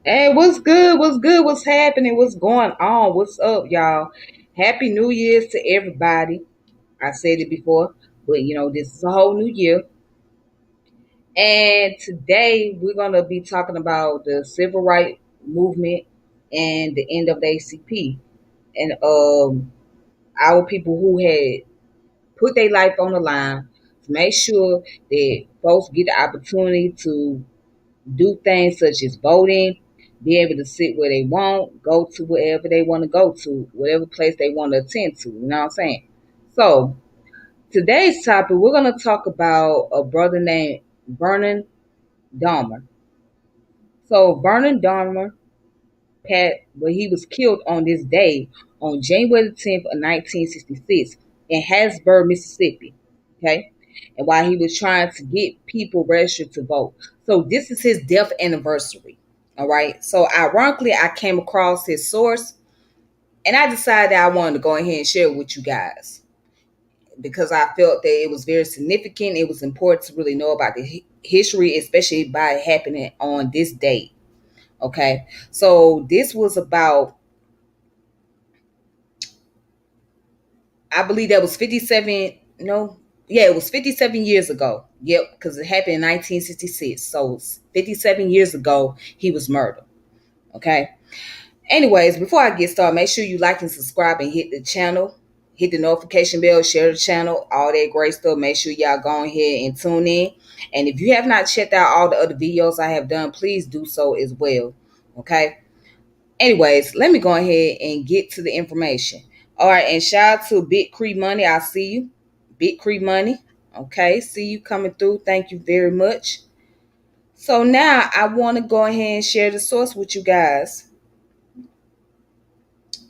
Hey, what's good? What's good? What's happening? What's going on? What's up, y'all? Happy New Year's to everybody. I said it before, but this is a whole new year. And today we're going to be talking about the civil rights movement and the end of the ACP. And our people who had put their life on the line to make sure that folks get the opportunity to do things such as voting, be able to sit where they want, go to wherever they want to go to, whatever place they want to attend to. You know what I'm saying? So today's topic, we're going to talk about a brother named Vernon Dahmer. So Vernon Dahmer, he was killed on this day on January the 10th of 1966 in Hattiesburg, Mississippi. Okay, and while he was trying to get people registered to vote. So this is his death anniversary. All right. So ironically, I came across his source and I decided that I wanted to go ahead and share it with you guys because I felt that it was very significant. It was important to really know about the history, especially by it happening on this date. Okay. So this was about, I believe that was 57, no, yeah, it was 57 years ago. Yep, because it happened in 1966. So 57 years ago, he was murdered. Okay. Anyways, before I get started, make sure you like and subscribe and hit the channel, hit the notification bell, share the channel, all that great stuff. Make sure y'all go ahead and tune in. And if you have not checked out all the other videos I have done, please do so as well. Okay. Anyways, let me go ahead and get to the information. All right, and shout out to Big Cree Money. I see you. Big Cree Money. Okay, see you coming through. Thank you very much. So now I want to go ahead and share the source with you guys.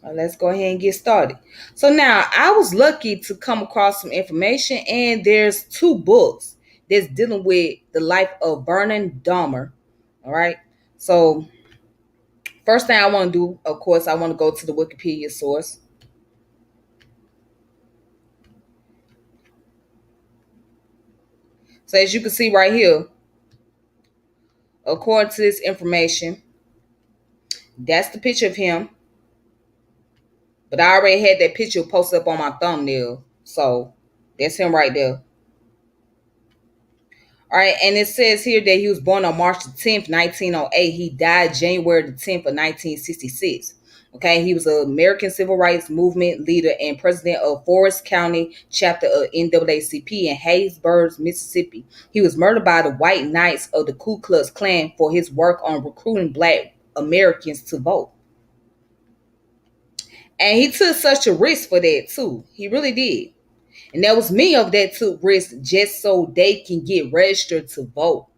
Let's go ahead and get started. So now I was lucky to come across some information, and there's two books that's dealing with the life of Vernon Dahmer. All right. So first thing I want to do, of course, I want to go to the Wikipedia source. So as you can see right here, according to this information, that's the picture of him. But I already had that picture posted up on my thumbnail. So that's him right there. All right, and it says here that he was born on March the 10th, 1908. He died January the 10th of 1966. Okay, he was an American civil rights movement leader and president of Forest County chapter of NAACP in Hattiesburg, Mississippi. He was murdered by the White Knights of the Ku Klux Klan for his work on recruiting Black Americans to vote. And he took such a risk for that too. He really did. And there was many of that took risk just so they can get registered to vote.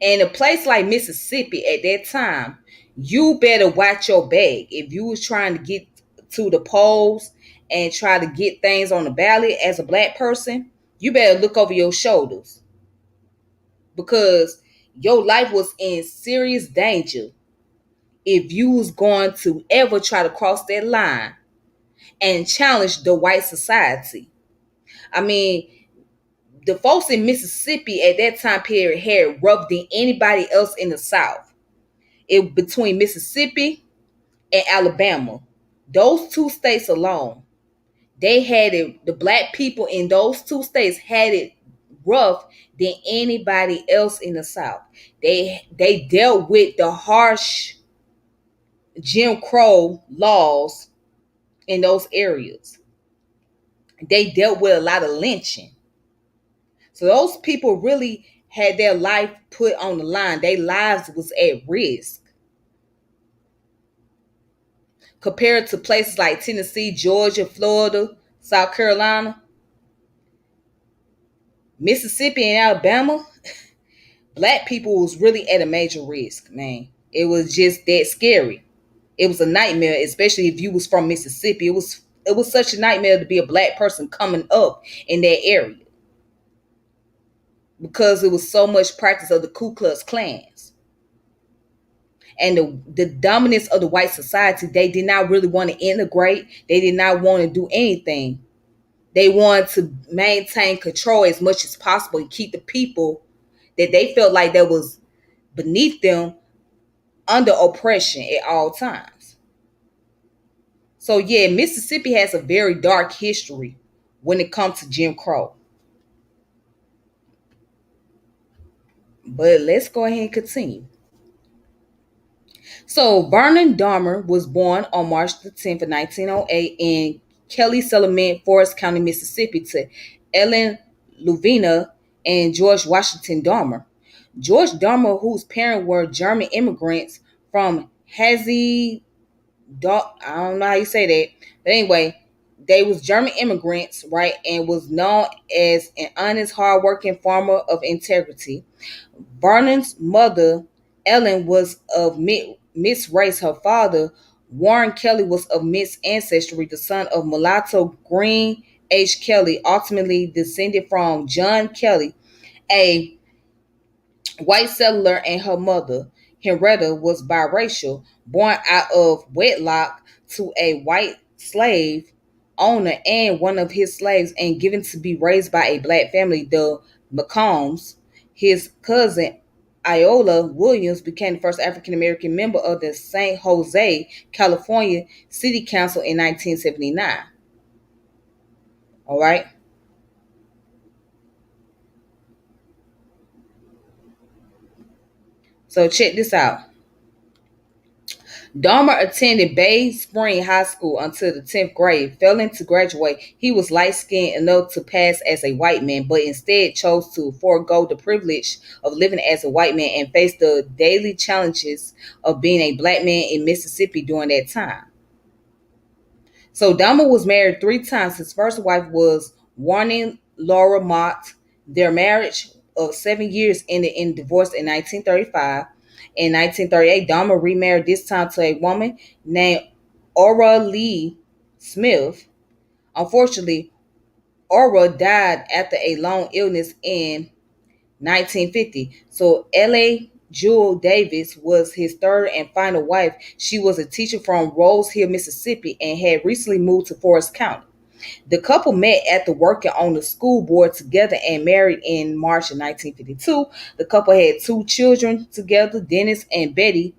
In a place like Mississippi at that time, you better watch your bag. If you was trying to get to the polls and try to get things on the ballot as a black person, you better look over your shoulders because your life was in serious danger if you was going to ever try to cross that line and challenge the white society. I mean, the folks in Mississippi at that time period had rougher than anybody else in the South. It between Mississippi and Alabama. Those two states alone, they had it. The black people in those two states had it rough than anybody else in the South. They dealt with the harsh Jim Crow laws in those areas. They dealt with a lot of lynching. So those people really had their life put on the line. Their lives was at risk. Compared to places like Tennessee, Georgia, Florida, South Carolina, Mississippi, and Alabama, black people was really at a major risk, man. It was just that scary. It was a nightmare, especially if you was from Mississippi. It was such a nightmare to be a black person coming up in that area because it was so much practice of the Ku Klux Klans. And the dominance of the white society, they did not really want to integrate. They did not want to do anything. They wanted to maintain control as much as possible and keep the people that they felt like that was beneath them under oppression at all times. So yeah, Mississippi has a very dark history when it comes to Jim Crow. But let's go ahead and continue. So Vernon Dahmer was born on March the 10th of 1908 in Kelly Settlement, Forest County, Mississippi, to Ellen Luvina and George Washington Dahmer. George Dahmer, whose parents were German immigrants from Hazy, I don't know how you say that, but anyway, they was German immigrants, right, and was known as an honest, hardworking farmer of integrity. Vernon's mother, Ellen, was of mixed race. Her father, Warren Kelly, was of mixed ancestry, the son of mulatto Green H. Kelly, ultimately descended from John Kelly, a white settler, and her mother, Henrietta, was biracial, born out of wedlock to a white slave owner and one of his slaves, and given to be raised by a black family, the McCombs. His cousin, Iola Williams, became the first African American member of the St. Jose, California City Council in 1979. All right. So check this out. Dahmer attended Bay Spring High School until the 10th grade. Failing to graduate, he was light-skinned enough to pass as a white man, but instead chose to forego the privilege of living as a white man and face the daily challenges of being a black man in Mississippi during that time. So Dahmer was married 3 times. His first wife was Warning Laura Mott. Their marriage of 7 years ended in divorce in 1935. In 1938, Dahmer remarried, this time to a woman named Aura Lee Smith. Unfortunately, Aura died after a long illness in 1950. So L.A. Jewel Davis was his third and final wife. She was a teacher from Rose Hill, Mississippi, and had recently moved to Forest County. The couple met after working on the school board together and married in March of 1952. The couple had 2 children together, Dennis and Betty,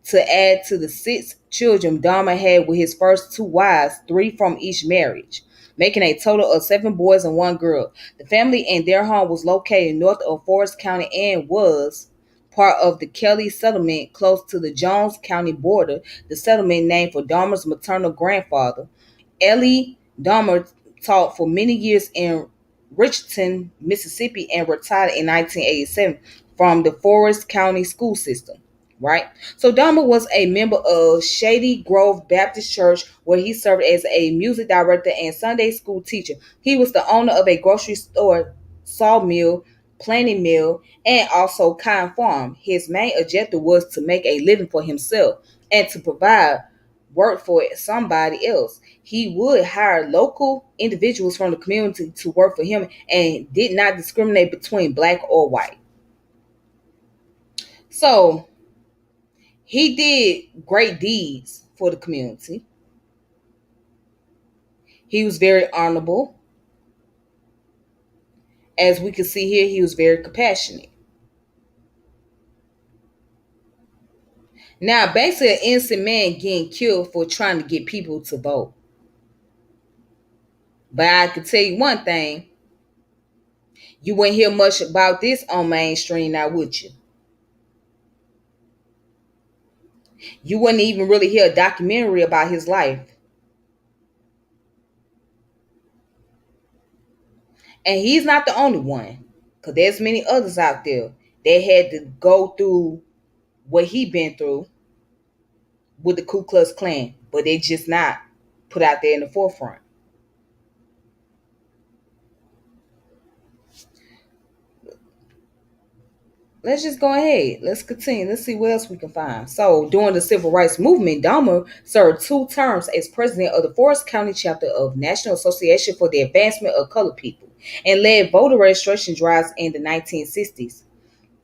to add to the 6 children Dahmer had with his first 2 wives, 3 from each marriage, making a total of 7 boys and 1 girl. The family and their home was located north of Forest County and was part of the Kelly settlement close to the Jones County border. The settlement named for Dahmer's maternal grandfather. Ellie Dahmer taught for many years in Richton, Mississippi, and retired in 1987 from the Forest County school system. Right? So Dahmer was a member of Shady Grove Baptist Church, where he served as a music director and Sunday school teacher. He was the owner of a grocery store, sawmill, planing mill, and also cotton farm. His main objective was to make a living for himself and to provide work for somebody else. He would hire local individuals from the community to work for him and did not discriminate between black or white. So he did great deeds for the community. He was very honorable. As we can see here, he was very compassionate. Now, basically, an innocent man getting killed for trying to get people to vote. But I can tell you one thing, you wouldn't hear much about this on mainstream now, would you? You wouldn't even really hear a documentary about his life. And he's not the only one, because there's many others out there that had to go through what he been through with the Ku Klux Klan, but they just not put out there in the forefront. Let's just go ahead. Let's continue. Let's see what else we can find. So, during the civil rights movement, Dahmer served 2 terms as president of the Forest County chapter of National Association for the Advancement of Colored People and led voter registration drives in the 1960s.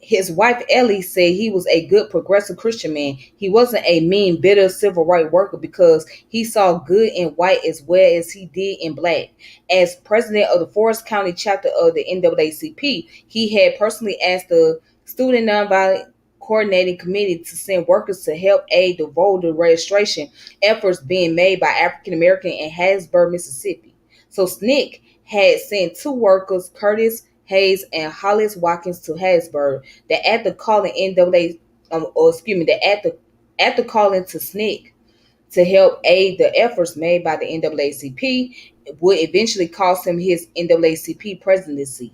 His wife Ellie said he was a good progressive Christian man. He wasn't a mean, bitter civil rights worker because he saw good in white as well as he did in black. As president of the Forest County chapter of the NAACP, he had personally asked the Student Nonviolent coordinating committee to send workers to help aid the voter registration efforts being made by African American in Hattiesburg, Mississippi. So SNCC had sent two workers, Curtis Hayes and Hollis Watkins, to Hattiesburg. That at the calling NAA, or excuse me, that at the calling to SNCC to help aid the efforts made by the NAACP would eventually cost him his NAACP presidency.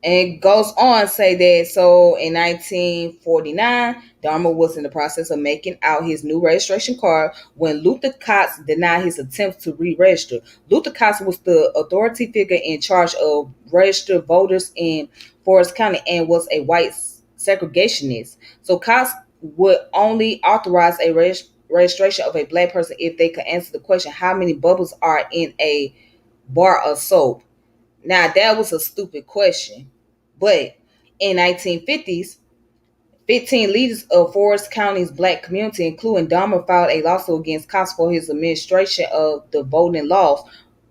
And goes on to say that so in 1949, Dahmer was in the process of making out his new registration card when Luther Cox denied his attempts to re-register. Luther Cox was the authority figure in charge of registered voters in Forest County and was a white segregationist. So Cox would only authorize a registration of a black person if they could answer the question, how many bubbles are in a bar of soap? Now that was a stupid question. But in 1950s, 15 leaders of Forest County's black community, including Dahmer, filed a lawsuit against Cox for his administration of the voting laws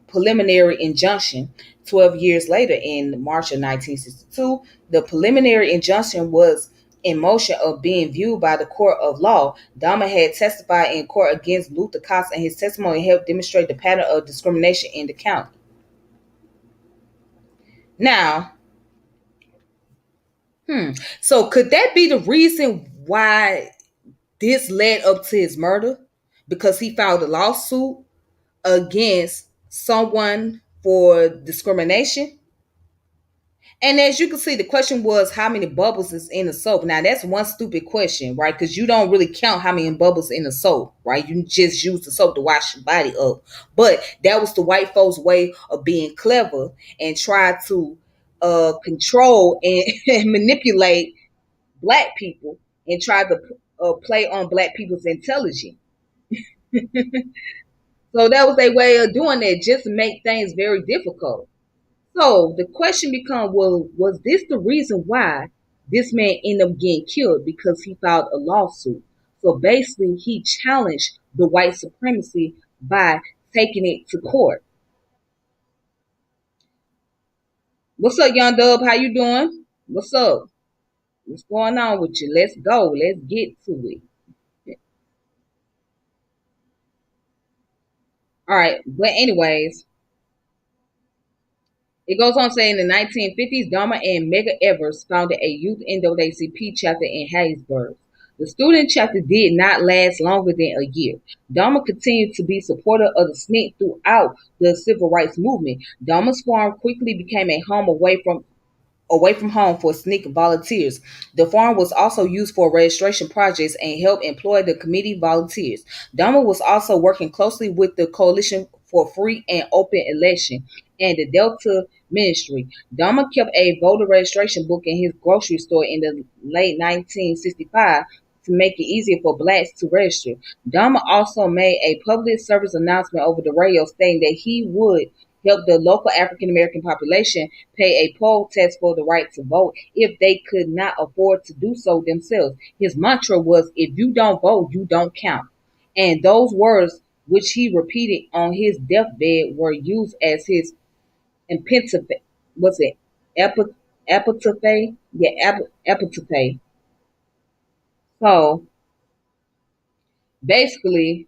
preliminary injunction. 12 years later, in March of 1962, the preliminary injunction was in motion of being viewed by the court of law. Dahmer had testified in court against Luther Cox, and his testimony helped demonstrate the pattern of discrimination in the county. Now, so could that be the reason why this led up to his murder? Because he filed a lawsuit against someone for discrimination. And as you can see, the question was how many bubbles is in the soap. Now that's one stupid question, right? Because you don't really count how many bubbles in the soap, right? You just use the soap to wash your body up. But that was the white folks' way of being clever and try to control and, and manipulate black people and try to play on black people's intelligence. So that was a way of doing that, just to make things very difficult. So the question becomes, well, was this the reason why this man ended up getting killed? Because he filed a lawsuit. So basically, he challenged the white supremacy by taking it to court. What's up, young dub? How you doing? What's up? What's going on with you? Let's go. Let's get to it. All right. But anyways, it goes on saying in the 1950s, Dahmer and Medgar Evers founded a youth NAACP chapter in Hattiesburg. The student chapter did not last longer than a year. Dahmer continued to be supportive of the SNCC throughout the civil rights movement. Dahmer's farm quickly became a home away from home for SNCC volunteers. The farm was also used for registration projects and helped employ the committee volunteers. Dahmer was also working closely with the Coalition for Free and Open Election and the Delta Ministry. Dahmer kept a voter registration book in his grocery store in the late 1965 to make it easier for blacks to register. Dahmer also made a public service announcement over the radio stating that he would help the local African American population pay a poll tax for the right to vote if they could not afford to do so themselves. His mantra was, if you don't vote, you don't count. And those words, which he repeated on his deathbed, were used as his epitaph. What's it? Epitaph? Yeah, epitaph. So basically,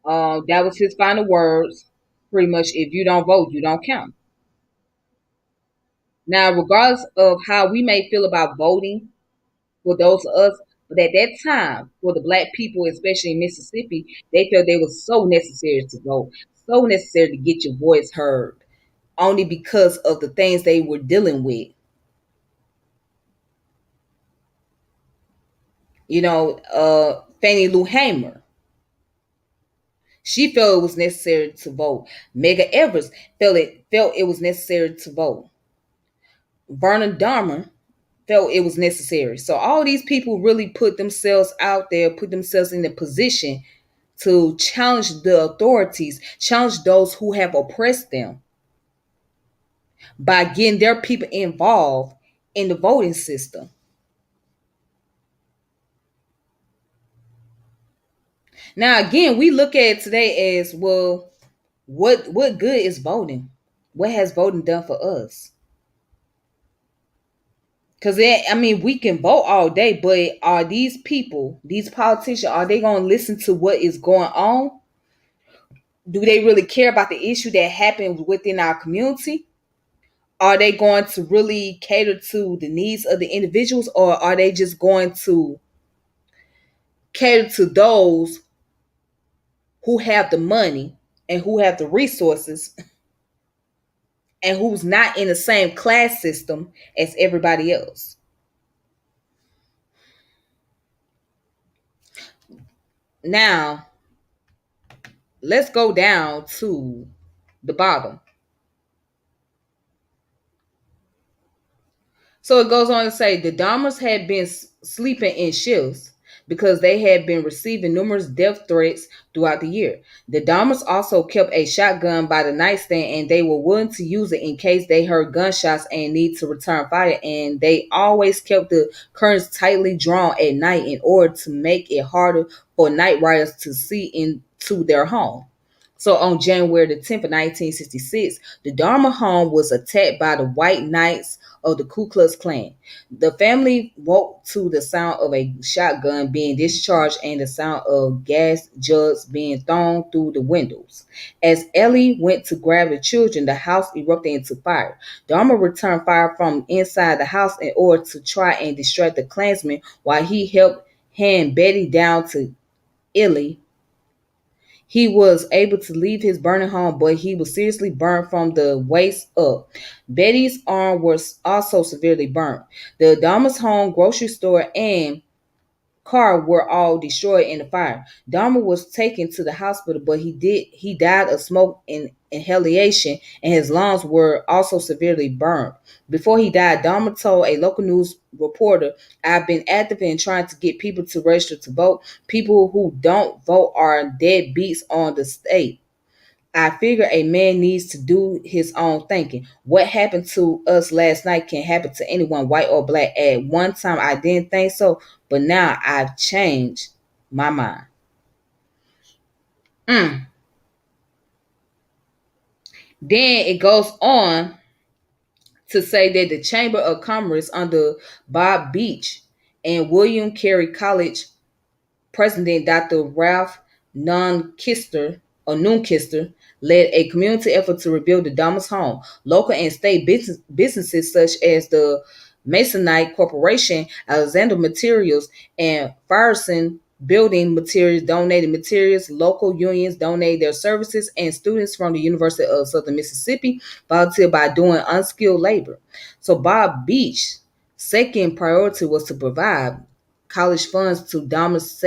that was his final words. Pretty much, if you don't vote, you don't count. Now, regardless of how we may feel about voting, for those of us, but at that time, for the black people, especially in Mississippi, they felt they was so necessary to vote, so necessary to get your voice heard, only because of the things they were dealing with. Fannie Lou Hamer, she felt it was necessary to vote. Medgar Evers felt it was necessary to vote. Vernon Dahmer felt it was necessary. So all these people really put themselves out there, put themselves in the position to challenge the authorities, challenge those who have oppressed them by getting their people involved in the voting system. Now again, we look at it today as, well, what good is voting? What has voting done for us? Because I mean, we can vote all day, but are these people, these politicians, are they going to listen to what is going on? Do they really care about the issue that happened within our community? Are they going to really cater to the needs of the individuals, or are they just going to cater to those who have the money and who have the resources and who's not in the same class system as everybody else? Now, let's go down to the bottom. So it goes on to say the Dahmers had been sleeping in shifts because they had been receiving numerous death threats throughout the year. The Dahmers also kept a shotgun by the nightstand, and they were willing to use it in case they heard gunshots and need to return fire. And they always kept the curtains tightly drawn at night in order to make it harder for night riders to see into their home. So on January the 10th of 1966, the Dahmer home was attacked by the White Knights of the Ku Klux Klan. The family woke to the sound of a shotgun being discharged and the sound of gas jugs being thrown through the windows. As Ellie went to grab the children, the house erupted into fire. Dahmer returned fire from inside the house in order to try and distract the Klansmen while he helped hand Betty down to Ellie. He was able to leave his burning home, but he was seriously burned from the waist up. Betty's arm was also severely burnt. The Dahmer's home, grocery store, and car were all destroyed in the fire. Dahmer was taken to the hospital, but he died of smoke and inhalation, and his lungs were also severely burned. Before he died, Dahmer told a local news reporter, "I've been active in trying to get people to register to vote. People who don't vote are deadbeats on the state. I figure a man needs to do his own thinking. What happened to us last night can happen to anyone, white or black. At one time, I didn't think so, but now I've changed my mind." Mm. Then it goes on to say that the Chamber of Commerce under Bob Beach and William Carey College President Dr. Ralph Noonkister led a community effort to rebuild the Dahmer's home. Local and state businesses such as the Masonite Corporation, Alexander Materials, and Firestone Building Materials donated materials. Local unions donated their services, and students from the University of Southern Mississippi volunteered by doing unskilled labor. So Bob Beach's second priority was to provide college funds to Dahmer's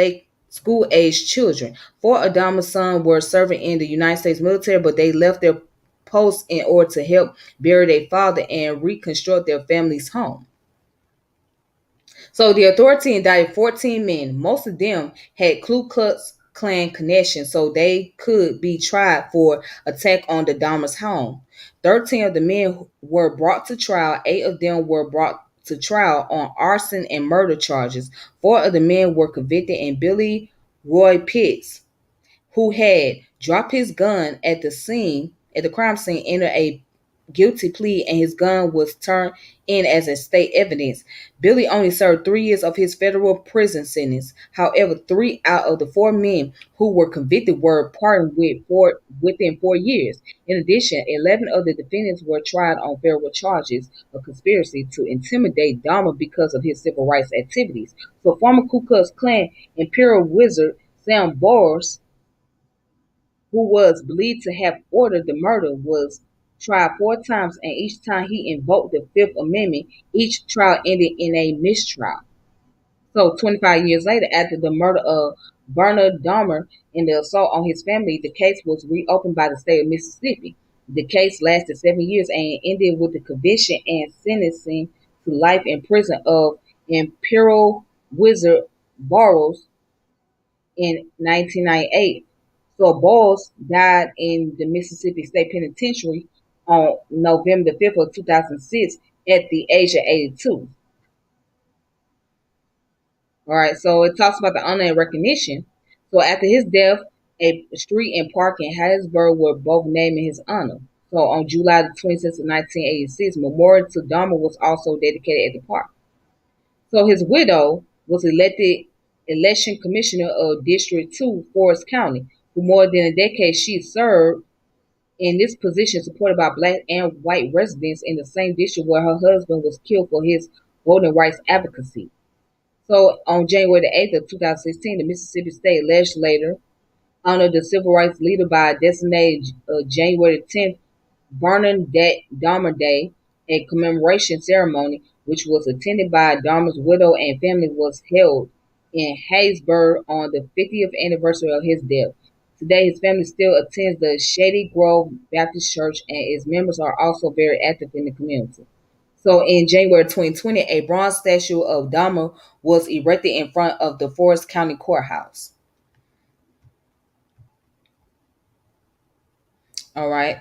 school-aged children. Four of Dahmer's sons were serving in the United States military, but they left their posts in order to help bury their father and reconstruct their family's home. So the authority indicted 14 men. Most of them had Ku Klux Klan connections, so they could be tried for attack on the Dahmer's home. 13 of the men were brought to trial. 8 of them were brought to trial on arson and murder charges. 4 of the men were convicted, and Billy Roy Pitts, who had dropped his gun at the crime scene, entered a guilty plea, and his gun was turned in as a state evidence. Billy only served 3 years of his federal prison sentence. However, 3 out of the 4 men who were convicted were pardoned within 4 years. In addition, 11 of the defendants were tried on federal charges of conspiracy to intimidate Dahmer because of his civil rights activities. So former Ku Klux Klan Imperial Wizard Sam Bowers, who was believed to have ordered the murder, was tried 4 times, and each time he invoked the Fifth Amendment. Each trial ended in a mistrial. So 25 years later, after the murder of Vernon Dahmer and the assault on his family, the case was reopened by the state of Mississippi. The case lasted 7 years and ended with the conviction and sentencing to life in prison of Imperial Wizard Burroughs in 1998. So Bowles died in the Mississippi State Penitentiary on November the 5th of 2006 at the age of 82. All right, so it talks about the honor and recognition. So after his death, a street and park in Hattiesburg were both named in his honor. So on July the 26th of 1986, memorial to Dahmer was also dedicated at the park. So his widow was elected election commissioner of District 2, Forest County. For more than a decade, she served in this position supported by black and white residents in the same district where her husband was killed for his voting rights advocacy. So on January the 8th of 2016, the Mississippi State Legislature honored the civil rights leader by designated January the 10th Vernon Dahmer Day, a commemoration ceremony which was attended by Dahmer's widow and family was held in Hattiesburg on the 50th anniversary of his death. Today, his family still attends the Shady Grove Baptist Church, and its members are also very active in the community. So, in January 2020, a bronze statue of Dahmer was erected in front of the Forest County Courthouse. All right.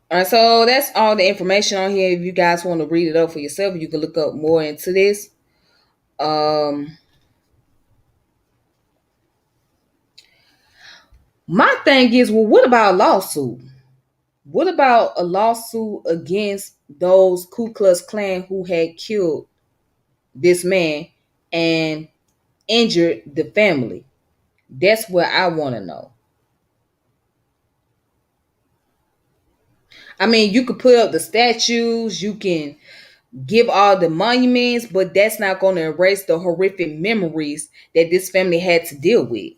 All right, so that's all the information on here. If you guys want to read it up for yourself, you can look up more into this. My thing is, well, what about a lawsuit? What about a lawsuit against those Ku Klux Klan who had killed this man and injured the family? That's what I want to know. I mean, you could put up the statues, you can give all the monuments, but that's not going to erase the horrific memories that this family had to deal with.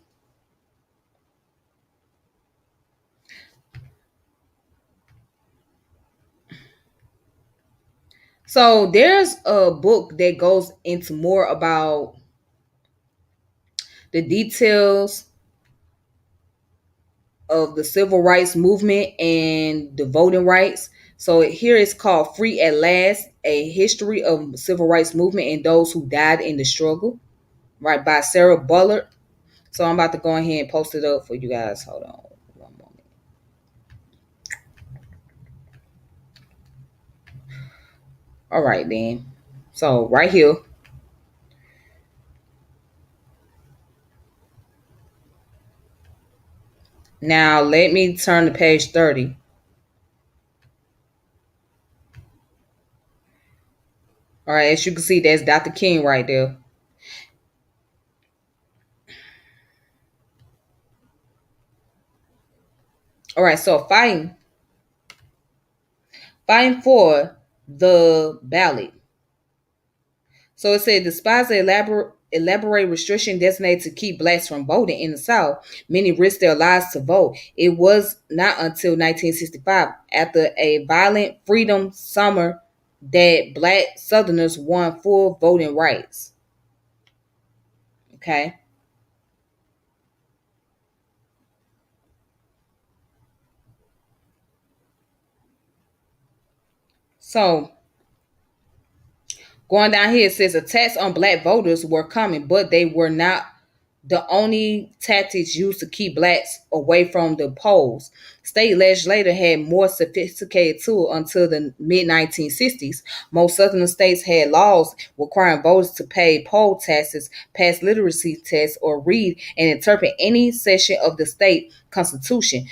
So there's a book that goes into more about the details of the civil rights movement and the voting rights. So here it's called Free at Last, a history of civil rights movement and those who died in the struggle, right, by Sarah Bullard. So I'm about to go ahead and post it up for you guys. Hold on one moment. All right, then. So right here. Now let me turn to page 30. All right, as you can see, that's Dr. King right there. All right, so fighting for the ballot. So it said, despite the elaborate restriction designated to keep blacks from voting in the South, many risked their lives to vote. It was not until 1965, after a violent freedom summer, that black Southerners won full voting rights. Okay. So going down here, it says attacks on black voters were coming, but they were not the only tactics used to keep blacks away from the polls. State legislators had more sophisticated tools until the mid 1960s. Most southern states had laws requiring voters to pay poll taxes, pass literacy tests, or read and interpret any section of the state constitution.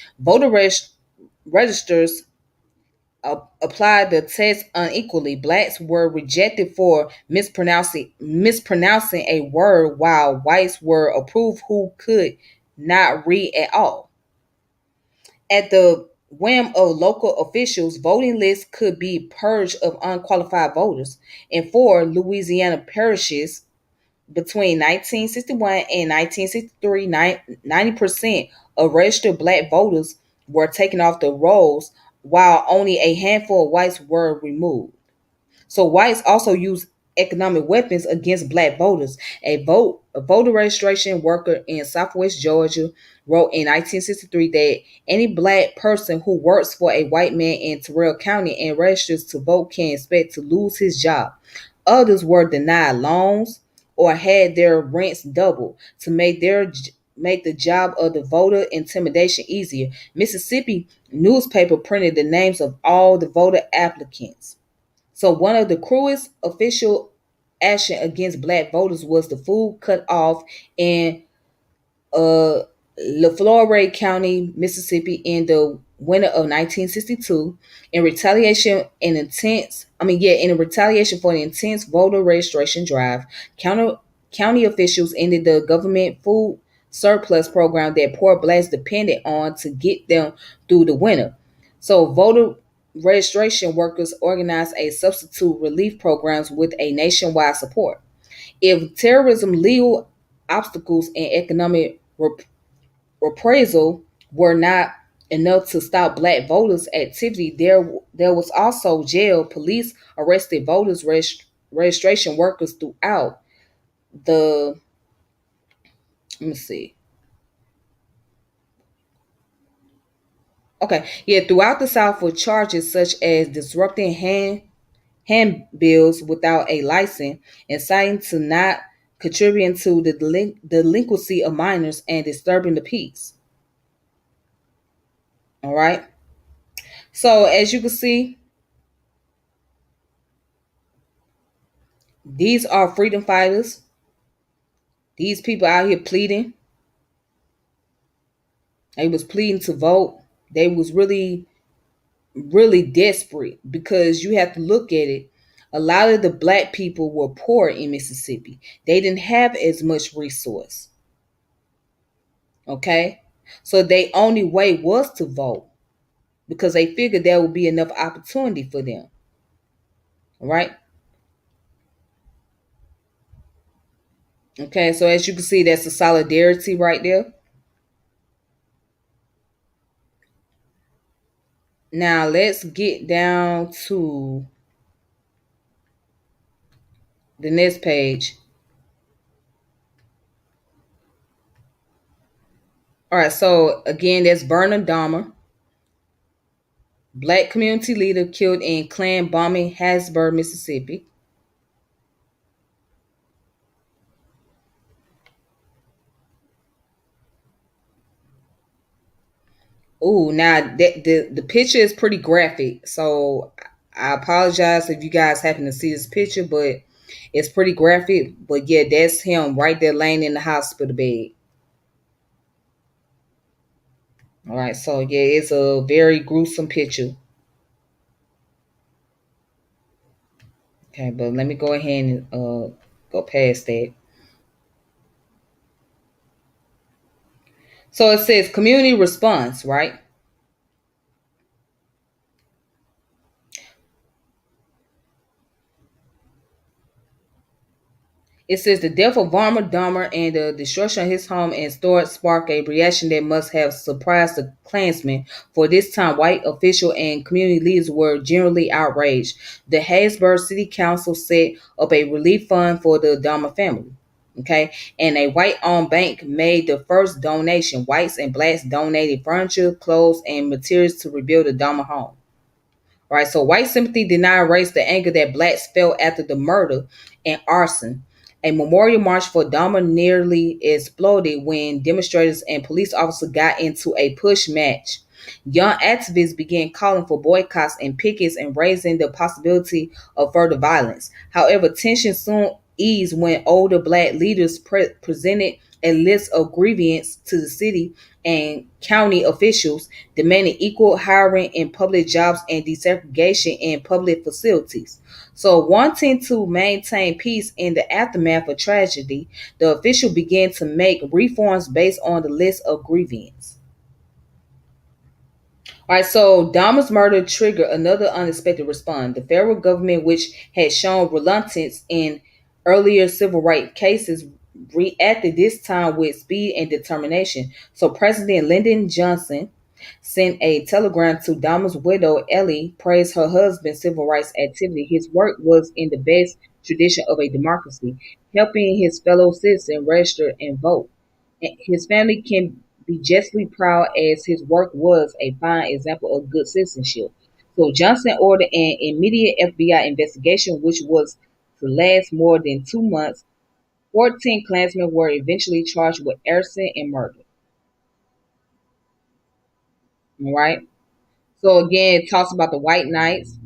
Registers applied the test unequally. Blacks were rejected for mispronouncing a word, while whites were approved who could not read at all. At the whim of local officials, voting lists could be purged of unqualified voters. In four Louisiana parishes between 1961 and 1963, 90% of registered black voters were taken off the rolls, while only a handful of whites were removed. So whites also used economic weapons against black voters. A voter registration worker in Southwest Georgia wrote in 1963 that any black person who works for a white man in Terrell County and registers to vote can expect to lose his job. Others were denied loans or had their rents doubled to make the job of the voter intimidation easier. Mississippi newspaper printed the names of all the voter applicants. So one of the cruelest official action against black voters was the food cut off in LaFleur County, Mississippi, in the winter of 1962 in retaliation in retaliation for an intense voter registration drive. County officials ended the government food surplus program that poor blacks depended on to get them through the winter. So voter registration workers organized a substitute relief programs with a nationwide support. If terrorism, legal obstacles, and economic reprisal were not enough to stop black voters' activity, there was also jail. Police arrested voters' registration workers throughout the. Let me see. Okay, yeah, throughout the South for charges such as disrupting handbills without a license, inciting to not contributing to the delinquency of minors, and disturbing the peace. All right. So as you can see, these are freedom fighters. These people out here pleading. They was pleading to vote. They was really, really desperate because you have to look at it. A lot of the black people were poor in Mississippi. They didn't have as much resource. Okay. So their only way was to vote because they figured there would be enough opportunity for them. All right. Okay. So as you can see, that's the solidarity right there. Now let's get down to the next page. All right, so again, that's Vernon Dahmer, black community leader killed in Klan bombing, Hattiesburg, Mississippi. Ooh, now the picture is pretty graphic, so I apologize if you guys happen to see this picture, but it's pretty graphic. But yeah, that's him right there laying in the hospital bed. All right, so yeah, it's a very gruesome picture. Okay, but let me go ahead and go past that. So it says community response, right? It says the death of Vernon Dahmer and the destruction of his home and storage sparked a reaction that must have surprised the Klansmen. For this time, white officials and community leaders were generally outraged. The Hattiesburg City Council set up a relief fund for the Dahmer family. Okay, and a white-owned bank made the first donation. Whites and blacks donated furniture, clothes, and materials to rebuild the Dahmer home. All right, so white sympathy did not erase the anger that blacks felt after the murder and arson. A memorial march for Dahmer nearly exploded when demonstrators and police officers got into a push match. Young activists began calling for boycotts and pickets and raising the possibility of further violence. However, tension soon eased when older black leaders presented a list of grievances to the city and county officials demanding equal hiring in public jobs and desegregation in public facilities. So, wanting to maintain peace in the aftermath of tragedy, the official began to make reforms based on the list of grievances. All right, so Dahmer's murder triggered another unexpected response. The federal government, which had shown reluctance in earlier civil rights cases, reacted this time with speed and determination. So President Lyndon Johnson sent a telegram to Dahmer's widow, Ellie, praised her husband's civil rights activity. His work was in the best tradition of a democracy, helping his fellow citizens register and vote. His family can be justly proud as his work was a fine example of good citizenship. So Johnson ordered an immediate FBI investigation, which was to last more than 2 months. 14 Klansmen were eventually charged with arson and murder. All right. So again, it talks about the White Knights.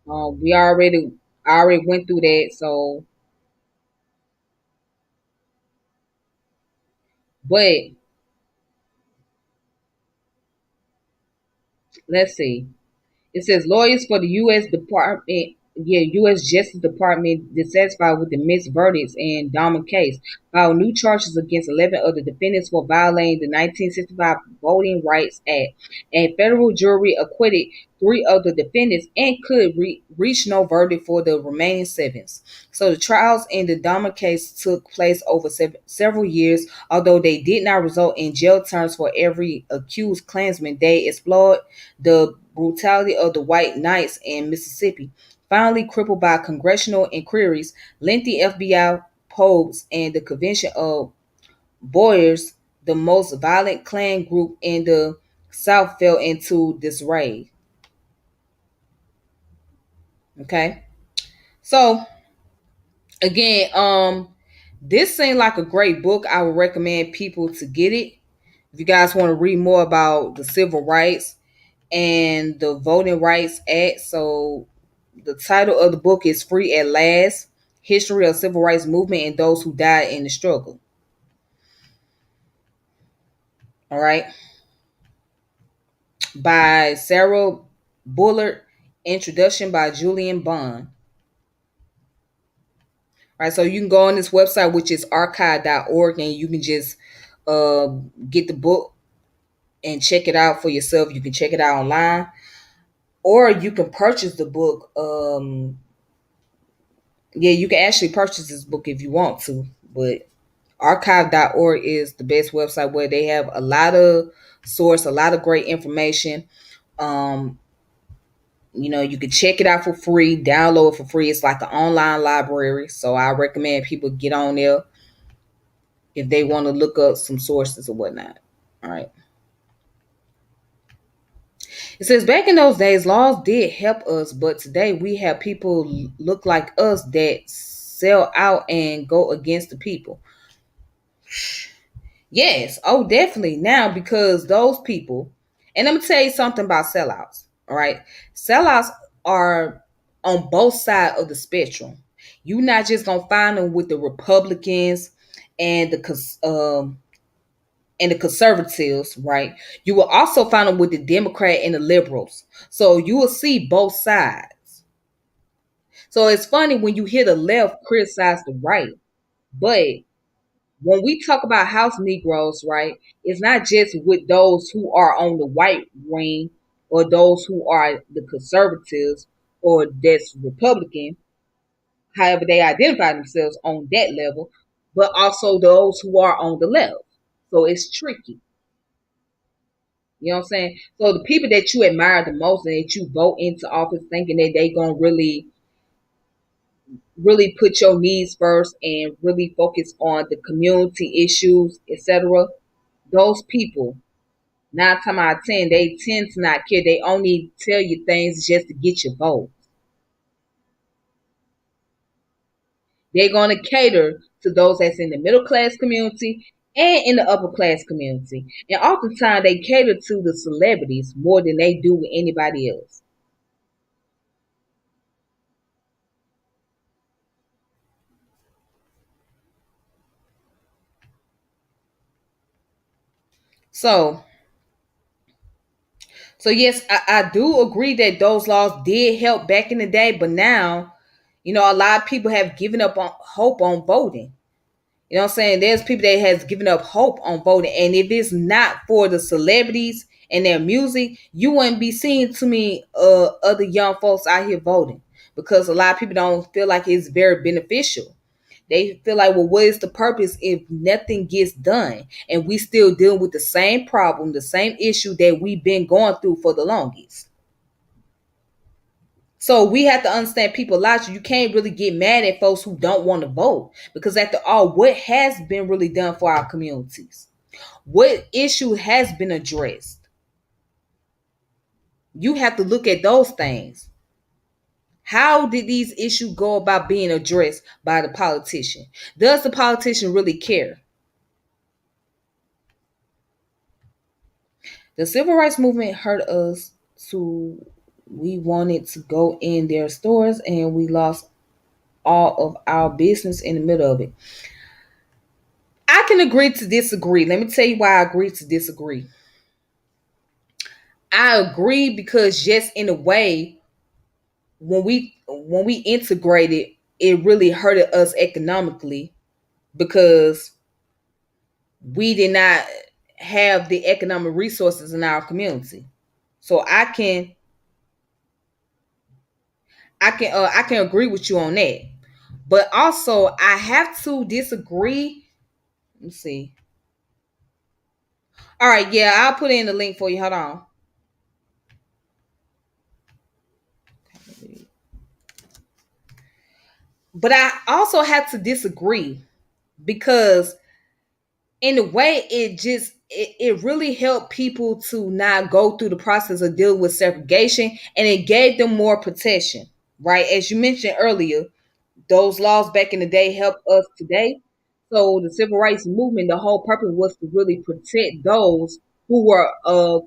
We already I already went through that. So, but Let's see. It says lawyers for the U.S. Department, U.S. Justice Department dissatisfied with the mixed verdicts in Dahmer case, filed new charges against 11 other defendants for violating the 1965 Voting Rights Act. A federal jury acquitted three other defendants and could reach no verdict for the remaining seven. So the trials in the Dahmer case took place over several years, although they did not result in jail terms for every accused Klansman. They explored the brutality of the white knights in Mississippi. Finally, crippled by congressional inquiries, lengthy FBI probes, and the convention of Boyers, the most violent Klan group in the South, fell into disarray. Okay, so again, this seemed like a great book. I would recommend people to get it. If you guys want to read more about the civil rights and the Voting Rights Act. So the title of the book is Free at Last: History of Civil Rights Movement and Those Who Died in the Struggle. All right. By Sarah Bullard. Introduction by Julian Bond. All right. So you can go on this website, which is archive.org, and you can just uh, get the book and check it out for yourself. You can check it out online, or you can purchase the book. Yeah, you can actually purchase this book if you want to, but archive.org is the best website where they have a lot of source, a lot of great information. Um, you can check it out for free, download it for free. It's like an online library. So I recommend people get on there if they want to look up some sources or whatnot. All right. It says back in those days, laws did help us, but today we have people look like us that sell out and go against the people. Yes, oh, definitely now because those people, and let me tell you something about sellouts. All right, sellouts are on both sides of the spectrum. You're not just gonna find them with the Republicans and the conservatives, right? You will also find them with the Democrat and the liberals. So you will see both sides. So it's funny when you hear the left criticize the right, but when we talk about house Negroes, right, it's not just with those who are on the white wing or those who are the conservatives or that's Republican, however they identify themselves on that level, but also those who are on the left. So it's tricky. You know what I'm saying? So the people that you admire the most and that you vote into office thinking that they gonna really put your needs first and really focus on the community issues, etc. Those people, 9 times out of 10, they tend to not care. They only tell you things just to get your vote. They're going to cater to those that's in the middle class community and in the upper class community. And oftentimes they cater to the celebrities more than they do with anybody else. So, so yes, I do agree that those laws did help back in the day, but now, a lot of people have given up on hope on voting. You know what I'm saying? There's people that has given up hope on voting. And if it's not for the celebrities and their music, you wouldn't be seeing too many other young folks out here voting. Because a lot of people don't feel like it's very beneficial. They feel like, well, what is the purpose if nothing gets done? And we still dealing with the same problem, the same issue that we've been going through for the longest. So we have to understand people logic. You can't really get mad at folks who don't want to vote because after all, what has been really done for our communities? What issue has been addressed? You have to look at those things. How did these issues go about being addressed by the politician? Does the politician really care? The civil rights movement hurt us to we wanted to go in their stores and we lost all of our business in the middle of it. I can agree to disagree. Let me tell you why I agree to disagree. I agree because just in a way, when we integrated, it really hurted us economically because we did not have the economic resources in our community. So I can agree with you on that. But also I have to disagree. Let me see. All right, yeah, I'll put in the link for you. Hold on. But I also have to disagree because in a way it really helped people to not go through the process of dealing with segregation, and it gave them more protection, right? As you mentioned earlier, those laws back in the day help us today. So the civil rights movement, the whole purpose was to really protect those who were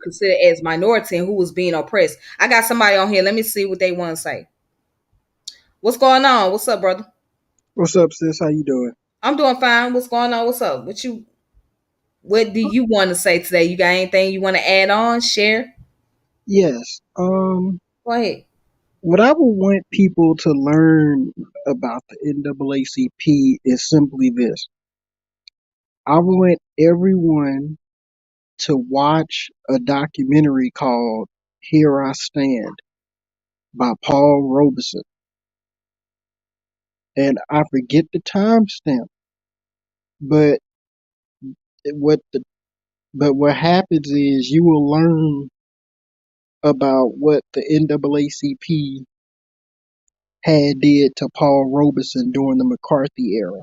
considered as minority and who was being oppressed. I got somebody on here. Let me see what they want to say. What's going on? What's up, brother? What's up, sis? How you doing? I'm doing fine. What's going on? What's up? What do you want to say today? You got anything you want to add on? Share? Yes. Go ahead. What I would want people to learn about the NAACP is simply this. I want everyone to watch a documentary called Here I Stand by Paul Robeson. And I forget the timestamp, but what the what happens is you will learn about what the NAACP had did to Paul Robeson during the McCarthy era.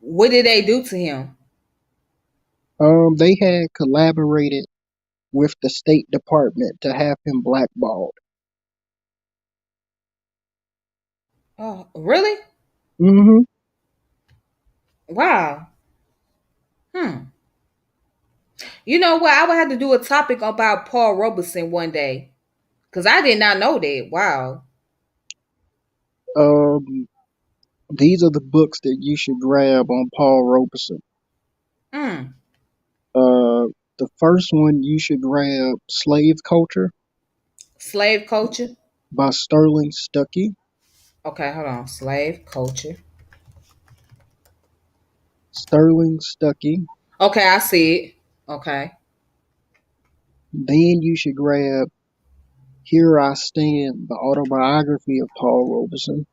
What did they do to him? They had collaborated with the State Department to have him blackballed. Oh, really? Hmm. Wow. Hmm. You know what? I would have to do a topic about Paul Robeson one day because I did not know that. Wow. Um, these are the books that you should grab on Paul Robeson. Hmm. Uh, the first one you should grab, Slave Culture Slave culture. by Sterling Stuckey. Okay, hold on. Slave culture. Sterling Stuckey. Okay, I see it. Okay. Then you should grab Here I Stand, the autobiography of Paul Robeson.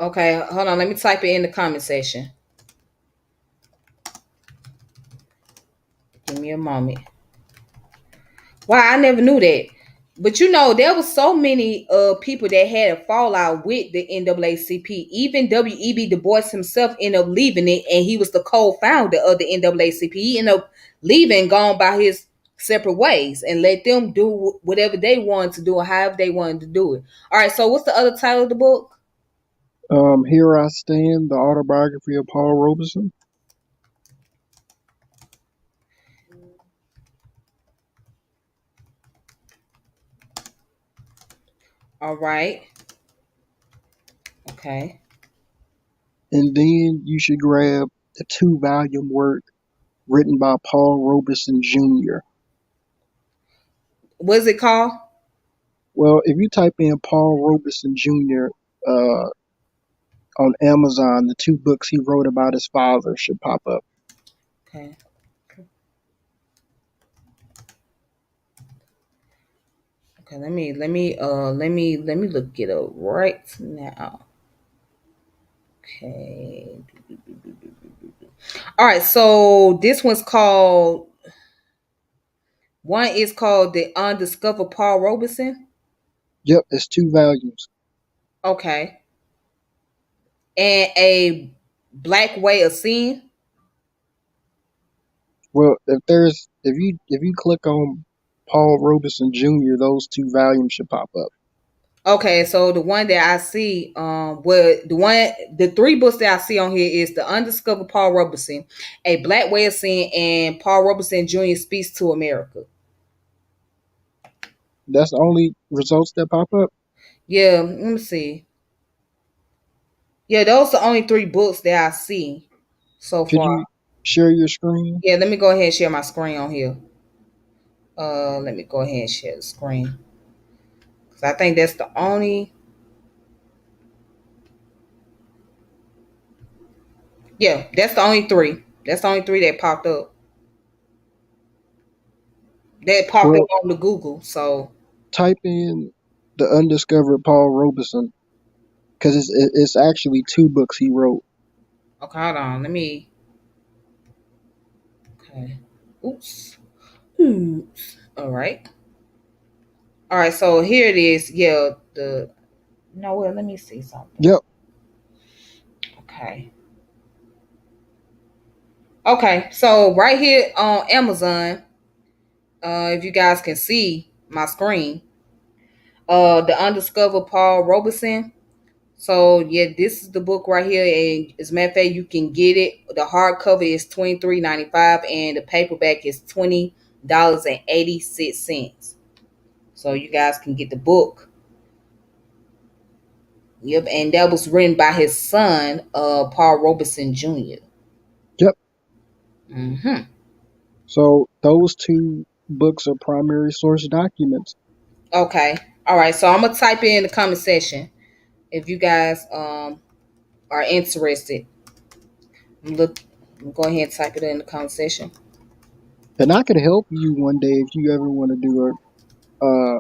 Okay, hold on. Let me type it in the comment section. Give me a moment. Wow, I never knew that. But you know, there was so many people that had a fallout with the NAACP. Even W.E.B. Du Bois himself ended up leaving it, and he was the co-founder of the NAACP. He ended up leaving, gone by his separate ways, and let them do whatever they wanted to do or however they wanted to do it. All right, so what's the other title of the book? Here I Stand, the autobiography of Paul Robeson. All right. Okay. And then you should grab the two-volume work written by Paul Robeson Jr. What's it called? Well, if you type in Paul Robeson Jr. Uh, on Amazon, the two books he wrote about his father should pop up. Okay. Okay, let me look it up right now. Okay. All right, so this one's called one is called The Undiscovered Paul Robeson. Yep, it's two volumes. Okay. And A Black Way of Seeing. Well, if you click on Paul Robeson Jr., those two volumes should pop up. Okay, so the one that I see, the three books that I see on here is The Undiscovered Paul Robeson, A Black Way of Seeing, and Paul Robeson Jr. Speaks to America. That's the only results that pop up. Yeah, let me see. Yeah, those are the only three books that I see so Could far. you share your screen? Yeah, let me go ahead and share my screen on here. Let me go ahead and share the screen. 'Cause I think that's the only. Yeah, that's the only three. That's the only three that popped up. That popped up Well, on the Google. So type in the undiscovered Paul Robeson because it's actually two books he wrote. okay, hold on. Let me. Okay. Oops. Oops. All right. All right. So here it is. Yeah. The. No. Well, let me see something. Yep, Okay. Okay. So right here on Amazon, if you guys can see my screen, the undiscovered Paul Robeson. So yeah, this is the book right here, and as a matter of fact, you can get it. The hardcover is $23.95, and the paperback is $20.86. So you guys can get the book. Yep, and that was written by his son, Paul Robeson Jr. yep. Mm-hmm. So those two books are primary source documents. Okay, all right. So I'm gonna type it in the comment section if you guys are interested. Look, go ahead and type it in the comment section. And I could help you one day if you ever want to do a